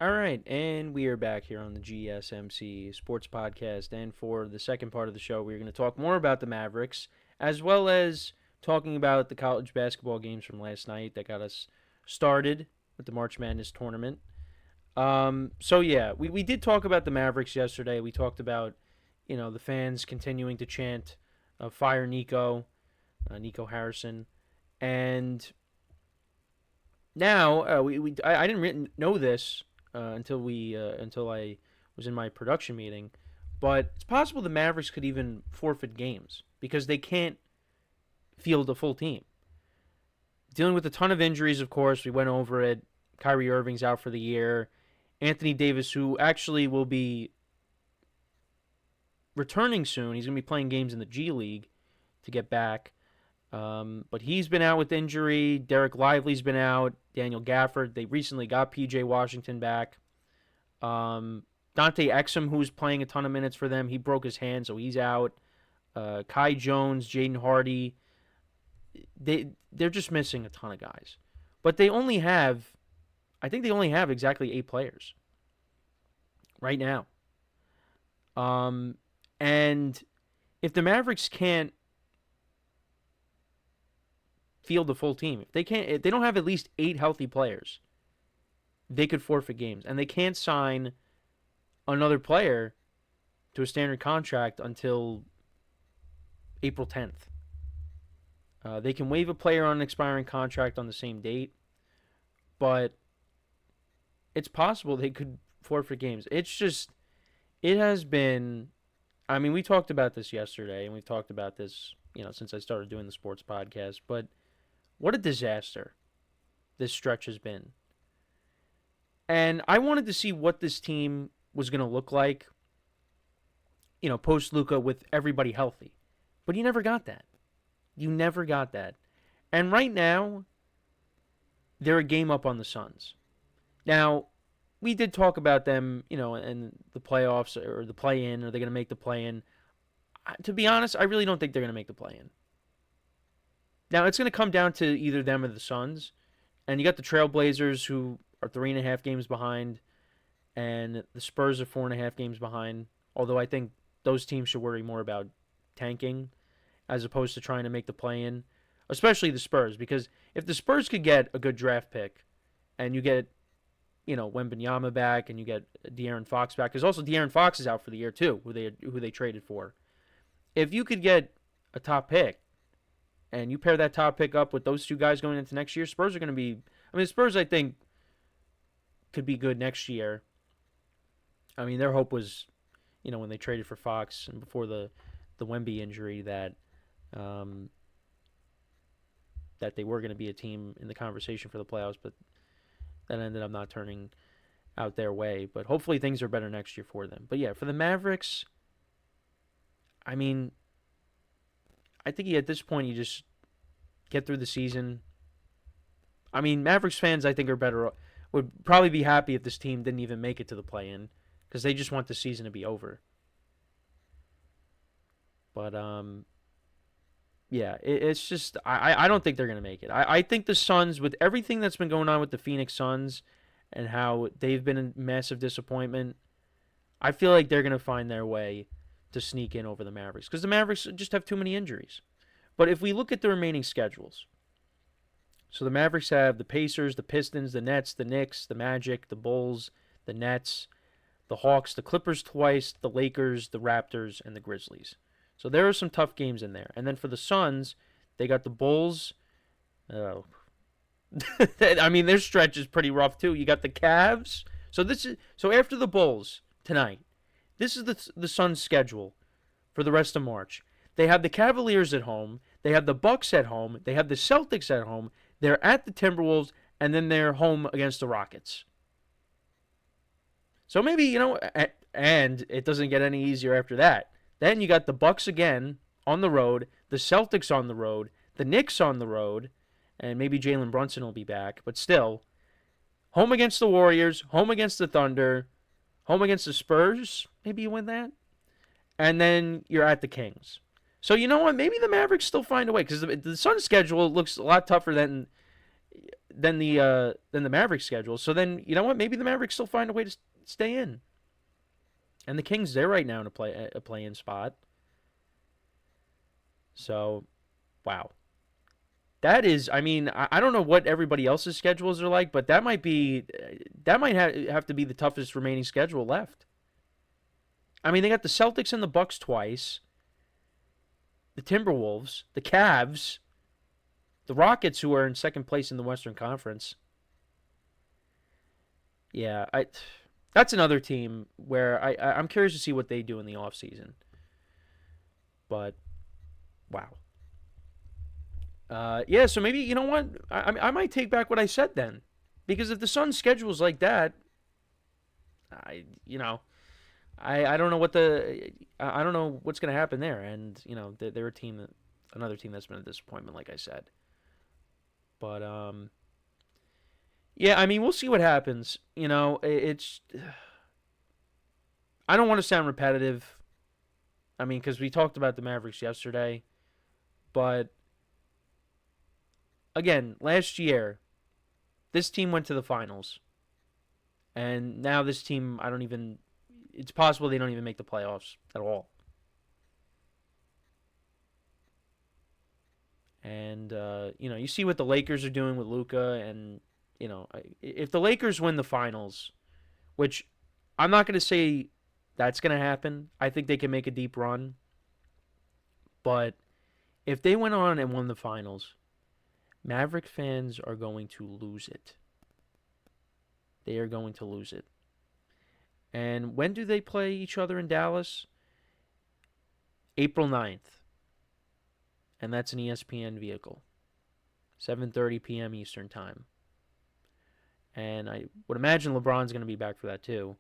All right, and we are back here on the GSMC Sports Podcast. And for the second part of the show, we're going to talk more about the Mavericks, as well as talking about the college basketball games from last night that got us started with the March Madness tournament. We did talk about the Mavericks yesterday. We talked about, the fans continuing to chant, "Fire Nico," Nico Harrison, and now I didn't know this until I was in my production meeting, but it's possible the Mavericks could even forfeit games because they can't field a full team. Dealing with a ton of injuries, of course, we went over it. Kyrie Irving's out for the year. Anthony Davis, who actually will be returning soon, he's going to be playing games in the G League to get back. But he's been out with injury. Derek Lively's been out. Daniel Gafford. They recently got P.J. Washington back. Dante Exum, who's playing a ton of minutes for them, he broke his hand, so he's out. Kai Jones, Jaden Hardy. They're just missing a ton of guys. But they only have exactly 8 players right now. And if the Mavericks can't field the full team, if they don't have at least 8 healthy players, they could forfeit games. And they can't sign another player to a standard contract until April 10th. They can waive a player on an expiring contract on the same date, but it's possible they could forfeit games. It has been, we talked about this yesterday, and we've talked about this, since I started doing the sports podcast, but what a disaster this stretch has been. And I wanted to see what this team was going to look like, post Luka with everybody healthy. But you never got that. And right now, they're a game up on the Suns. Now, we did talk about them, in the playoffs or the play-in. Are they going to make the play-in? To be honest, I really don't think they're going to make the play-in. Now, it's going to come down to either them or the Suns. And you got the Trailblazers, who are 3.5 games behind, and the Spurs are 4.5 games behind. Although I think those teams should worry more about tanking as opposed to trying to make the play-in, especially the Spurs. Because if the Spurs could get a good draft pick, and you get, Wembanyama back, and you get De'Aaron Fox back, because also De'Aaron Fox is out for the year too, who they traded for. If you could get a top pick, and you pair that top pick up with those two guys going into next year, Spurs are going to be... Spurs, I think, could be good next year. Their hope was, when they traded for Fox and before the Wemby injury that they were going to be a team in the conversation for the playoffs, but that ended up not turning out their way. But hopefully things are better next year for them. But yeah, for the Mavericks, I think at this point you just get through the season. Mavericks fans, I think, would probably be happy if this team didn't even make it to the play-in, because they just want the season to be over. But it's just I don't think they're gonna make it. I think the Suns, with everything that's been going on with the Phoenix Suns and how they've been a massive disappointment, I feel like they're gonna find their way to sneak in over the Mavericks, because the Mavericks just have too many injuries. But if we look at the remaining schedules, so the Mavericks have the Pacers, the Pistons, the Nets, the Knicks, the Magic, the Bulls, the Nets, the Hawks, the Clippers twice, the Lakers, the Raptors, and the Grizzlies. So there are some tough games in there. And then for the Suns, they got the Bulls. Their stretch is pretty rough too. You got the Cavs. So after the Bulls tonight, this is the Suns' schedule for the rest of March. They have the Cavaliers at home. They have the Bucks at home. They have the Celtics at home. They're at the Timberwolves, and then they're home against the Rockets. So maybe, and it doesn't get any easier after that. Then you got the Bucks again on the road, the Celtics on the road, the Knicks on the road, and maybe Jalen Brunson will be back, but still, home against the Warriors, home against the Thunder, home against the Spurs, maybe you win that, and then you're at the Kings. So you know what? Maybe the Mavericks still find a way, because the Suns' schedule looks a lot tougher than than the Mavericks schedule. So then you know what? Maybe the Mavericks still find a way to stay in. And the Kings, they're right now in a play-in spot. So wow, that is. I mean, I don't know what everybody else's schedules are like, but that might have to be the toughest remaining schedule left. I mean, they got the Celtics and the Bucks twice, the Timberwolves, the Cavs, the Rockets, who are in second place in the Western Conference. Yeah, that's another team where I'm curious to see what they do in the offseason. But wow. Yeah, so maybe you know what? I might take back what I said then, because if the Suns' schedule is like that, I don't know I don't know what's going to happen there, and they're another team that's been a disappointment, like I said. But yeah, I mean we'll see what happens. It's I don't want to sound repetitive. I mean, because we talked about the Mavericks yesterday, but again, last year this team went to the finals, and now this team, I don't even. It's possible they don't even make the playoffs at all. And you see what the Lakers are doing with Luka, and if the Lakers win the finals, which I'm not going to say that's going to happen. I think they can make a deep run, but if they went on and won the finals, Maverick fans are going to lose it. They are going to lose it. And when do they play each other in Dallas? April 9th. And that's an ESPN vehicle. 7:30 p.m. Eastern Time. And I would imagine LeBron's going to be back for that too.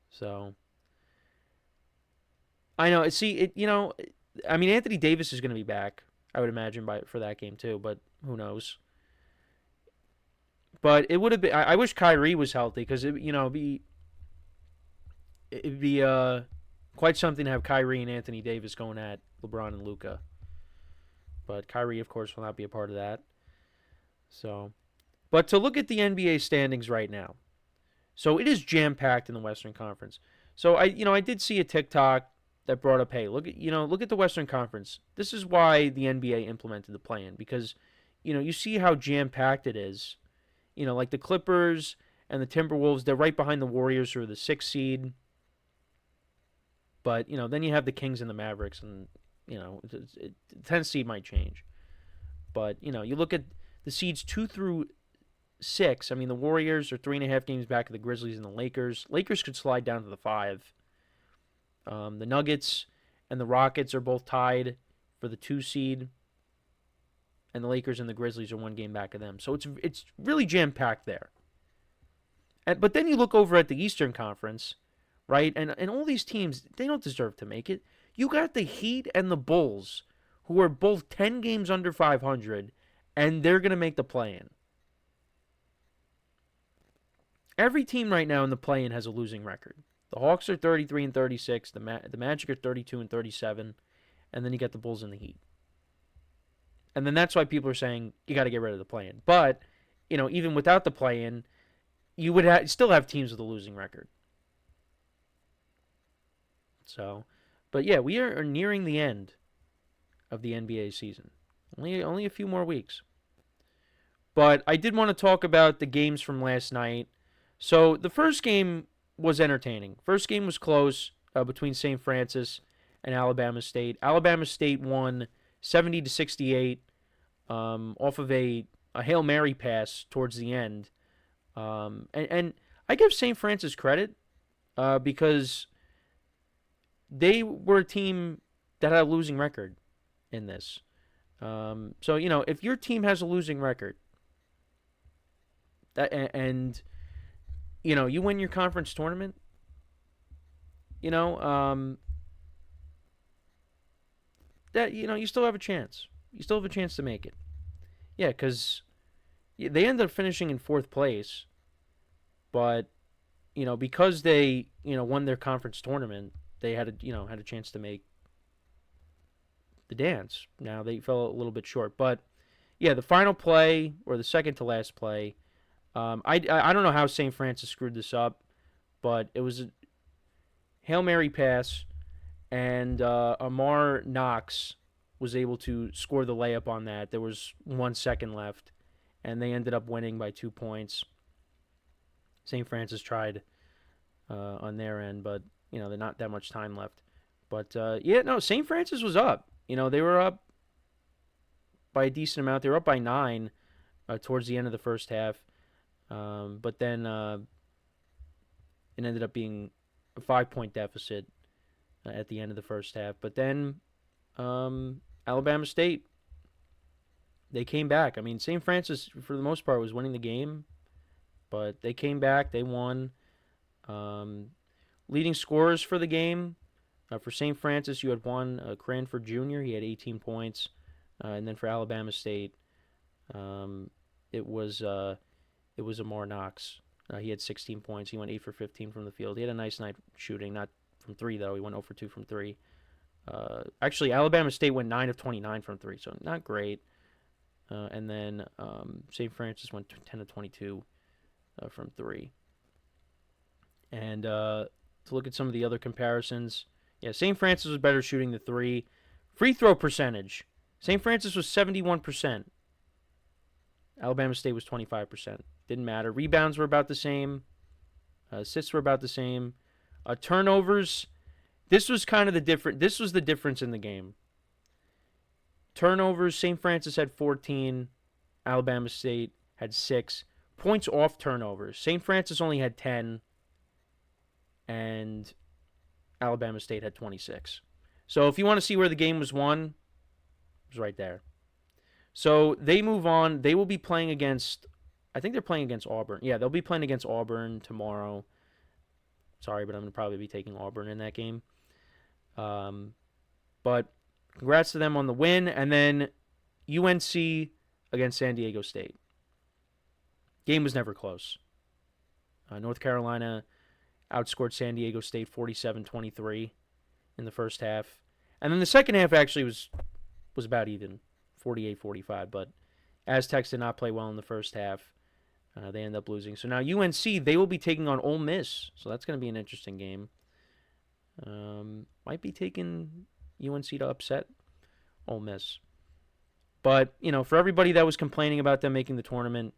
So I know. I mean, Anthony Davis is going to be back. I would imagine for that game too, but who knows? But it would have been. I wish Kyrie was healthy because it'd be quite something to have Kyrie and Anthony Davis going at LeBron and Luka. But Kyrie, of course, will not be a part of that. So, but to look at the NBA standings right now, so it is jam packed in the Western Conference. So I did see a TikTok that brought up, hey, look at the Western Conference. This is why the NBA implemented the play-in, because you see how jam packed it is. Like the Clippers and the Timberwolves, they're right behind the Warriors, who are the 6th seed. But then you have the Kings and the Mavericks, and the 10th seed might change. But you look at the seeds 2 through 6. I mean, the Warriors are 3.5 games back of the Grizzlies and the Lakers. Lakers could slide down to the 5. The Nuggets and the Rockets are both tied for the 2 seed, and the Lakers and the Grizzlies are 1 game back of them. So it's really jam packed there. But then you look over at the Eastern Conference, right? And all these teams, they don't deserve to make it. You got the Heat and the Bulls, who are both 10 games under 500, and they're going to make the play-in. Every team right now in the play-in has a losing record. The Hawks are 33 and 36. The Magic are 32 and 37, and then you got the Bulls and the Heat. And then that's why people are saying you got to get rid of the play-in. But even without the play-in, you would still have teams with a losing record. So, but yeah, we are nearing the end of the NBA season. Only a few more weeks. But I did want to talk about the games from last night. So the first game was entertaining. First game was close between St. Francis and Alabama State. Alabama State won 70-68 off of a Hail Mary pass towards the end. And I give St. Francis credit because they were a team that had a losing record in this. So, if your team has a losing record and you win your conference tournament, that you still have a chance. You still have a chance to make it. Yeah, because they ended up finishing in 4th place, but because they won their conference tournament, they had a chance to make the dance. Now they fell a little bit short, but yeah, the final play or the second to last play. I don't know how St. Francis screwed this up, but it was a Hail Mary pass, and Amar Knox was able to score the layup on that. There was 1 second left, and they ended up winning by 2 points. St. Francis tried on their end, but there's not that much time left. But yeah, no, St. Francis was up. They were up by a decent amount. They were up by 9 towards the end of the first half, but then it ended up being a 5 point deficit at the end of the first half. But then Alabama State, they came back. I mean, St. Francis, for the most part, was winning the game, but they came back. They won. Leading scorers for the game, for St. Francis, you had Cranford Jr., he had 18 points. And then for Alabama State, it was Amar Knox. He had 16 points. He went 8 for 15 from the field. He had a nice night shooting, not from 3, though. He went 0 for 2 from 3. Actually, Alabama State went 9 of 29 from 3, so not great. And then St. Francis went 10 of 22 from 3. And to look at some of the other comparisons, yeah, St. Francis was better shooting the 3. Free throw percentage, St. Francis was 71%. Alabama State was 25%. Didn't matter. Rebounds were about the same. Assists were about the same. Turnovers, this was kind of the different. This was the difference in the game. Turnovers, St. Francis had 14. Alabama State had 6. Points off turnovers, St. Francis only had 10. And Alabama State had 26. So if you want to see where the game was won, it was right there. So they move on. They will be playing against, I think they're playing against Auburn. Yeah, they'll be playing against Auburn tomorrow. Sorry, but I'm going to probably be taking Auburn in that game. But congrats to them on the win. And then UNC against San Diego State. Game was never close. North Carolina outscored San Diego State 47-23 in the first half. And then the second half actually was about even, 48-45. But Aztecs did not play well in the first half. They end up losing. So now UNC, they will be taking on Ole Miss. So that's going to be an interesting game. Might be taking UNC to upset Ole Miss. But, for everybody that was complaining about them making the tournament,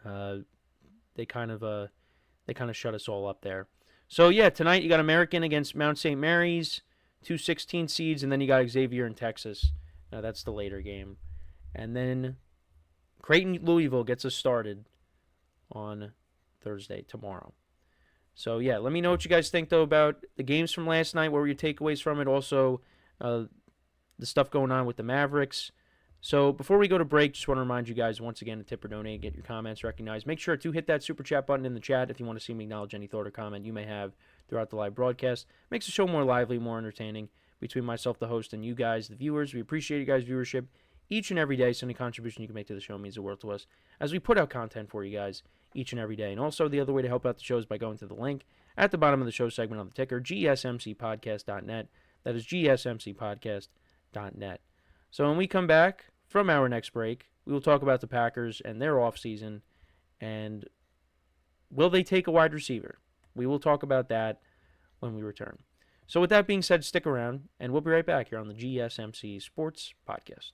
they kind of shut us all up there. So, yeah, tonight you got American against Mount St. Mary's, 2 16 seeds, and then you got Xavier in Texas. That's the later game. And then Creighton-Louisville gets us started on Thursday, tomorrow. So, yeah, let me know what you guys think, though, about the games from last night. What were your takeaways from it? Also, the stuff going on with the Mavericks. So before we go to break, just want to remind you guys once again to tip or donate, get your comments recognized. Make sure to hit that super chat button in the chat if you want to see me acknowledge any thought or comment you may have throughout the live broadcast. Makes the show more lively, more entertaining between myself, the host, and you guys, the viewers. We appreciate you guys' viewership each and every day, so any contribution you can make to the show means the world to us as we put out content for you guys each and every day. And also, the other way to help out the show is by going to the link at the bottom of the show segment on the ticker, GSMCPodcast.net. That is GSMCPodcast.net. So when we come back from our next break, we will talk about the Packers and their offseason, and will they take a wide receiver? We will talk about that when we return. So with that being said, stick around, and we'll be right back here on the GSMC Sports Podcast.